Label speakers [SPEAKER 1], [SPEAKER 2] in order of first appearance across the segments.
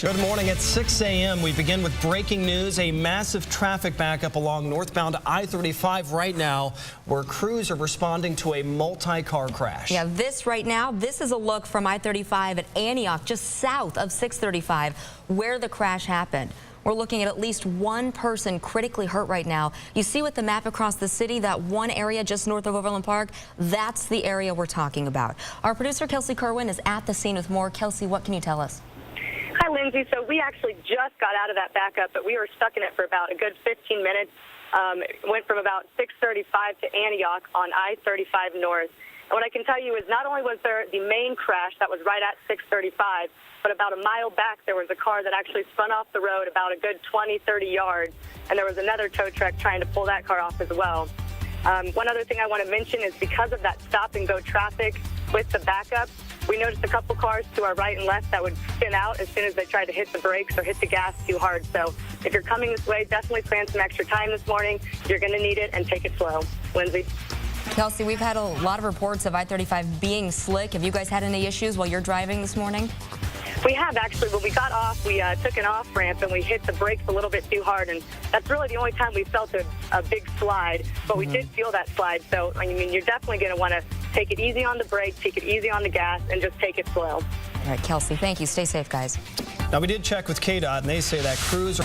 [SPEAKER 1] Good morning. At 6 a.m. we begin with breaking news. A massive traffic backup along northbound I-35 right now, where crews are responding to a multi-car crash.
[SPEAKER 2] Yeah, this is a look from I-35 at Antioch, just south of 635, where the crash happened. We're looking at least one person critically hurt right now. You see with the map across the city, that one area just north of Overland Park, that's the area we're talking about. Our producer, Kelsey Kerwin, is at the scene with more. Kelsey, what can you tell us?
[SPEAKER 3] Hi, Lindsay. So we actually just got out of that backup, but we were stuck in it for about a good 15 minutes. It went from about 635 to Antioch on I-35 North. And what I can tell you is not only was there the main crash that was right at 635, but about a mile back there was a car that actually spun off the road about a good 20, 30 yards, and there was another tow truck trying to pull that car off as well. One other thing I want to mention is because of that stop-and-go traffic with the backup, we noticed a couple cars to our right and left that would spin out as soon as they tried to hit the brakes or hit the gas too hard. So if you're coming this way, definitely plan some extra time this morning. You're going to need it, and take it slow. Lindsay?
[SPEAKER 2] Kelsey, we've had a lot of reports of I-35 being slick. Have you guys had any issues while you're driving this morning?
[SPEAKER 3] We have, actually. When we got off, we took an off-ramp and we hit the brakes a little bit too hard, and that's really the only time we felt a big slide, but we did feel that slide. So, I mean, you're definitely going to want to take it easy on the brake, take it easy on the gas, and just take it slow.
[SPEAKER 2] All right, Kelsey, thank you. Stay safe, guys.
[SPEAKER 1] Now, we did check with KDOT, and they say that crews are...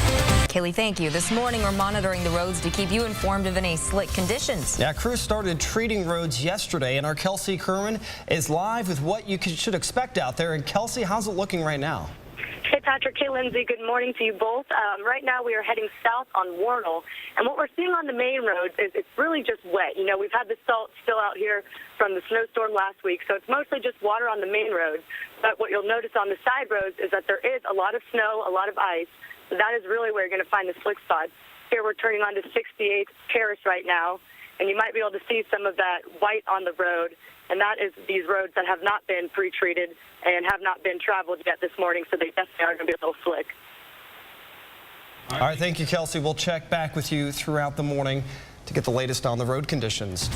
[SPEAKER 2] Kaylee, thank you. This morning, we're monitoring the roads to keep you informed of any slick conditions.
[SPEAKER 1] Yeah, crews started treating roads yesterday, and our Kelsey Kerwin is live with what you should expect out there. And Kelsey, how's it looking right now?
[SPEAKER 3] Hey, Patrick. Hey, Lindsay. Good morning to you both. Right now, we are heading south on Warnell, and what we're seeing on the main roads is it's really just wet. You know, we've had the salt still out here from the snowstorm last week, so it's mostly just water on the main roads. But what you'll notice on the side roads is that there is a lot of snow, a lot of ice. So that is really where you're going to find the slick spots. Here we're turning onto 68th Terrace right now, and you might be able to see some of that white on the road, and that is these roads that have not been pre-treated and have not been traveled yet this morning, so they definitely are going to be a little slick.
[SPEAKER 1] All right, thank you, Kelsey. We'll check back with you throughout the morning to get the latest on the road conditions.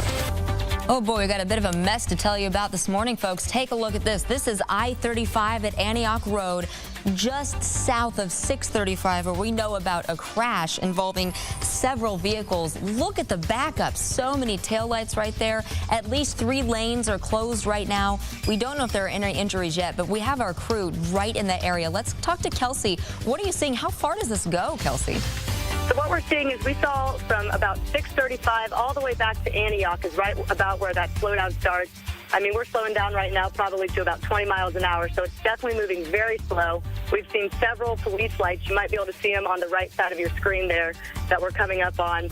[SPEAKER 2] Oh boy, we got a bit of a mess to tell you about this morning, folks. Take a look at this. This is I-35 at Antioch Road, just south of 635, where we know about a crash involving several vehicles. Look at the backup. So many taillights right there. At least 3 lanes are closed right now. We don't know if there are any injuries yet, but we have our crew right in that area. Let's talk to Kelsey. What are you seeing? How far does this go, Kelsey?
[SPEAKER 3] So what we're seeing is we saw from about 635 all the way back to Antioch is right about where that slowdown starts. I mean, we're slowing down right now probably to about 20 miles an hour, so it's definitely moving very slow. We've seen several police lights. You might be able to see them on the right side of your screen there that we're coming up on.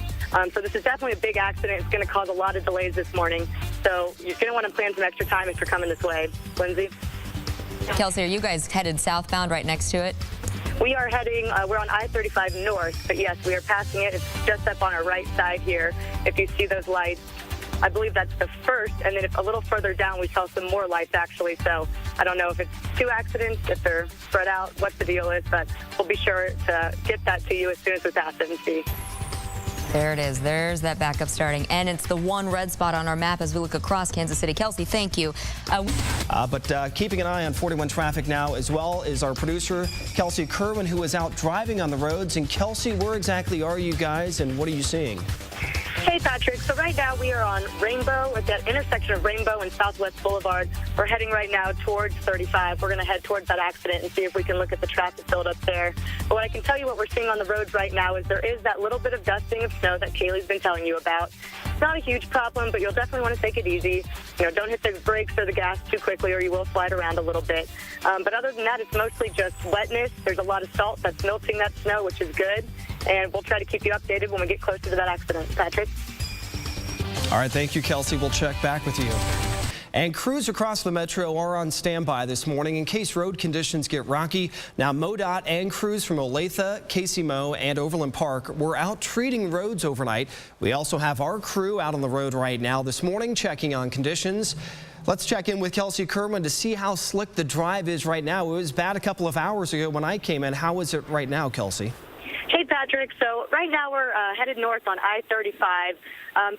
[SPEAKER 3] So this is definitely a big accident. It's going to cause a lot of delays this morning. So you're going to want to plan some extra time if you're coming this way. Lindsay?
[SPEAKER 2] Kelsey, are you guys headed southbound right next to it?
[SPEAKER 3] We are heading, we're on I-35 North, but yes, we are passing it. It's just up on our right side here. If you see those lights, I believe that's the first, and then a little further down, we saw some more lights, actually. So I don't know if it's 2 accidents, if they're spread out, what the deal is, but we'll be sure to get that to you as soon as we pass it and see.
[SPEAKER 2] There it is. There's that backup starting. And it's the one red spot on our map as we look across Kansas City. Kelsey, thank you.
[SPEAKER 1] But keeping an eye on 41 traffic now, as well as our producer, Kelsey Kerwin, who is out driving on the roads. And Kelsey, where exactly are you guys, and what are you seeing?
[SPEAKER 3] Hey, Patrick. So right now we are on Rainbow, at that intersection of Rainbow and Southwest Boulevard. We're heading right now towards 35. We're going to head towards that accident and see if we can look at the traffic buildup there. But what I can tell you what we're seeing on the roads right now is there is that little bit of dusting of snow that Kaylee's been telling you about. It's not a huge problem, but you'll definitely want to take it easy. You know, don't hit the brakes or the gas too quickly or you will slide around a little bit. But other than that, it's mostly just wetness. There's a lot of salt that's melting that snow, which is good. And we'll try to keep you updated when we get closer to that accident. Patrick?
[SPEAKER 1] All right, thank you, Kelsey. We'll check back with you. And crews across the metro are on standby this morning in case road conditions get rocky. Now, MoDOT and crews from Olathe, Casey Mo, and Overland Park were out treating roads overnight. We also have our crew out on the road right now this morning checking on conditions. Let's check in with Kelsey Kerwin to see how slick the drive is right now. It was bad a couple of hours ago when I came in. How is it right now, Kelsey?
[SPEAKER 3] Hey, Pat. Patrick. So right now we're headed north on I-35.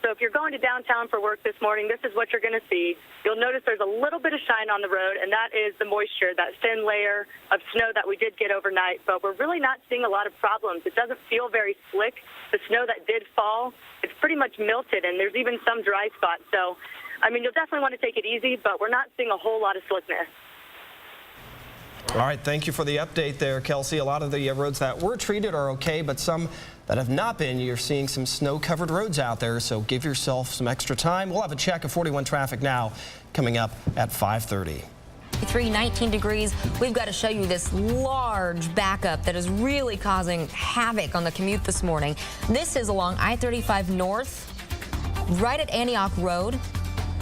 [SPEAKER 3] So if you're going to downtown for work this morning, this is what you're going to see. You'll notice there's a little bit of shine on the road, and that is the moisture, that thin layer of snow that we did get overnight. But we're really not seeing a lot of problems. It doesn't feel very slick. The snow that did fall, it's pretty much melted, and there's even some dry spots. So, I mean, you'll definitely want to take it easy, but we're not seeing a whole lot of slickness.
[SPEAKER 1] All right, thank you for the update there, Kelsey. A lot of the roads that were treated are okay, but some that have not been, you're seeing some snow-covered roads out there, so give yourself some extra time. We'll have a check of 41 traffic now coming up at 5:30.
[SPEAKER 2] 19 degrees. We've got to show you this large backup that is really causing havoc on the commute this morning. This is along I-35 North, right at Antioch Road.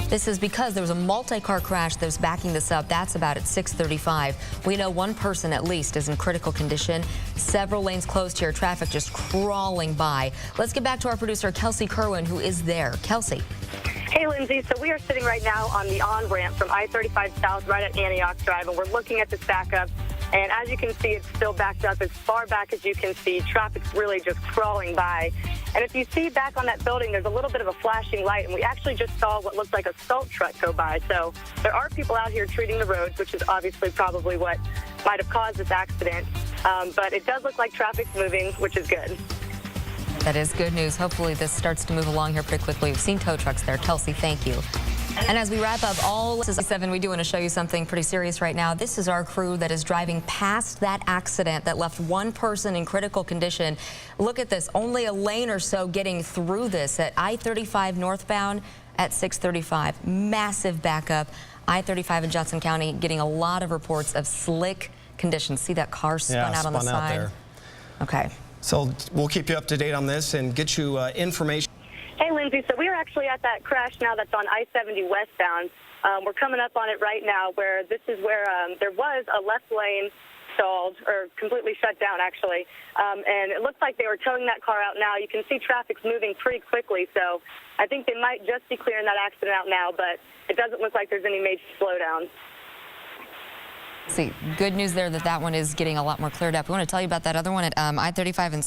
[SPEAKER 2] This is because there was a multi-car crash that was backing this up. That's about at 6:35. We know one person at least is in critical condition. Several lanes closed here. Traffic just crawling by. Let's get back to our producer, Kelsey Kerwin, who is there. Kelsey.
[SPEAKER 3] Hey, Lindsay. So we are sitting right now on the on-ramp from I-35 South right at Antioch Drive, and we're looking at this backup. And as you can see, it's still backed up as far back as you can see. Traffic's really just crawling by. And if you see back on that building, there's a little bit of a flashing light, and we actually just saw what looked like a salt truck go by. So there are people out here treating the roads, which is obviously probably what might have caused this accident. But it does look like traffic's moving, which is good.
[SPEAKER 2] That is good news. Hopefully this starts to move along here pretty quickly. We've seen tow trucks there. Kelsey, thank you. And as we wrap up all this is 7, we do want to show you something pretty serious right now. This is our crew that is driving past that accident that left one person in critical condition. Look at this, only a lane or so getting through this at I-35 northbound at 6:35. Massive backup. I-35 in Johnson County getting a lot of reports of slick conditions. See that car spun out on the side?
[SPEAKER 1] There.
[SPEAKER 2] Okay.
[SPEAKER 1] So we'll keep you up to date on this and get you information.
[SPEAKER 3] Hey, Lindsay, so we are actually at that crash now that's on I-70 westbound. We're coming up on it right now where this is where there was a left lane stalled or completely shut down, actually. And it looks like they were towing that car out now. You can see traffic's moving pretty quickly, so I think they might just be clearing that accident out now, but it doesn't look like there's any major slowdown.
[SPEAKER 2] See, good news there that one is getting a lot more cleared up. We want to tell you about that other one at I-35 and